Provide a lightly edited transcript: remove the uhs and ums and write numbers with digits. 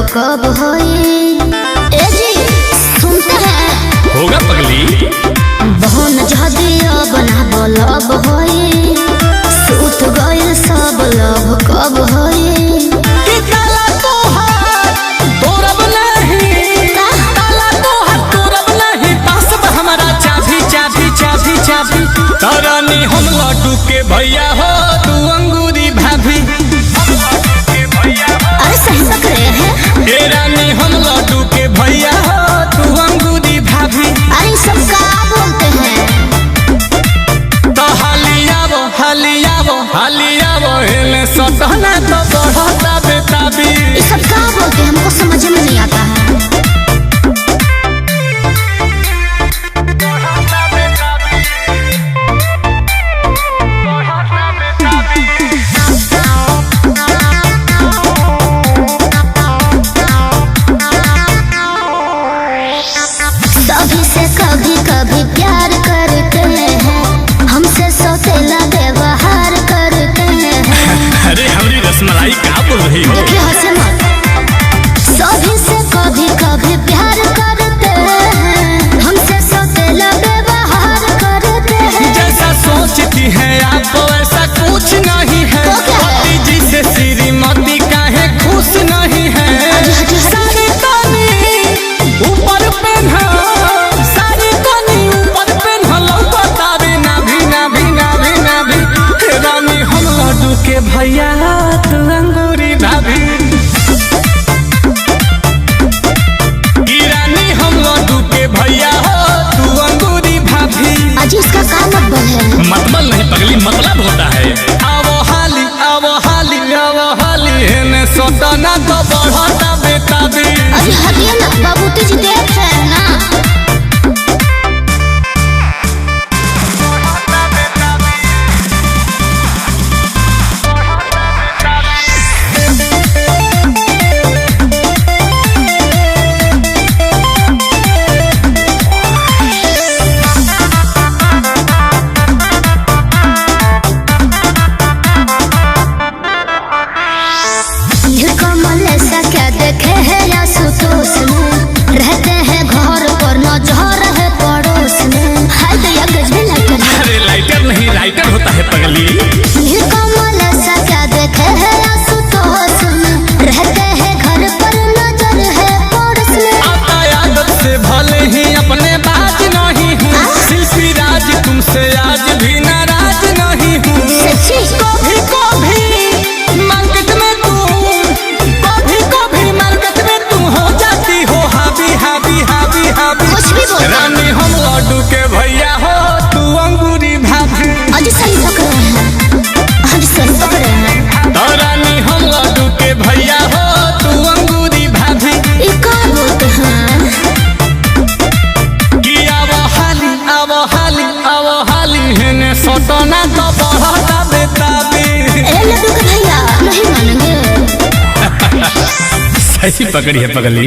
कब होई? ए जी सुनते हैं? होगा पगली। बहन जदिया बना बोलब होई, सूत गइल सब लव कब होई? कि ताला तोहार तोरब नहीं, ताला तोहार तोरब नहीं, पास बा हमारा चाभी चाभी चाभी चाभी। तारानी हम लड्डू के भैया हो, तू अंगूरी भाभी। अरे सही पक रहे हैं? ए रानी हम लड्डू के भैया हो, तू अंगूरी भाभी। अरे सब का बोलते हैं? तो हालियावो हालियावो हालियावो हेले सटना तो बढ़ता बेताबी। ये सब का बोलते हैं? हमको समझ में नहीं आता है। सभी से कभी कभी प्यार करते हैं, हमसे सौतेला व्यवहार करते हैं। अरे हमारी रसमलाई क्या बोल रही हो? देखिए हंसे मत। सभी से कभी कभी प्यार करते हैं, हमसे सौतेला व्यवहार करते हैं। जैसा सोचती है आप वैसा कुछ नहीं है। तो क्या है? पति जी से श्रीमती काहे खुश नहीं है। सारी तानी ऊपर पेन्हा, सारी तानी ऊपर पेन्हा, लौकतावे नाभी नाभी नाभी नाभी। हे रानी हम लड्डू के भैया, तू अंगूरी भाभी। ई रानी हम लड्डू के भैया हो, तू अंगूरी भाभी। अजी इसका क्या मतलब है? मतलब नहीं पगली, मतलब होता है आवो हाली आवो हाली आवो हाली, हेने सोटना तो बढ़ता बेताबी। अजी हटिए ना, बाबूजी जी देख रहे हैं ना। कमल ऐसा क्या देखे है या सुतोष में, रहते हैं घर पर नजर है पड़ोस में। हाय दया गजबे लाइटर है। अरे लाइटर नहीं राइटर होता है पगली। कमल ऐसा क्या देखे है या सुतोष में, रहते हैं घर पर नजर है पड़ोस में। आता आदत से भले ही अपने बात नहीं हूँ, शिल्पी राज तुमसे आज भी नाराज नहीं हूँ। सच्ची? कभी कभी मार्केट में हो जाती हो हावी हावी हावी हावी। कुछ भी बोल। रानी हम लड्डू के भैया हो, तू अंगूरी भाभी। अजी सही पक रहे हैं, अजी सही पक रहे हैं। तो रानी हम लड्डू के भैया हो, तू अंगूरी भाभी। ये क्या बोलते हैं? कि आवो हाली आवो हाली आवो हाली, हेने सोटना तो बढ़ता बेताबी। ए लड्डू के भैया नहीं मानेंगे। सही पकड़ी है पगली।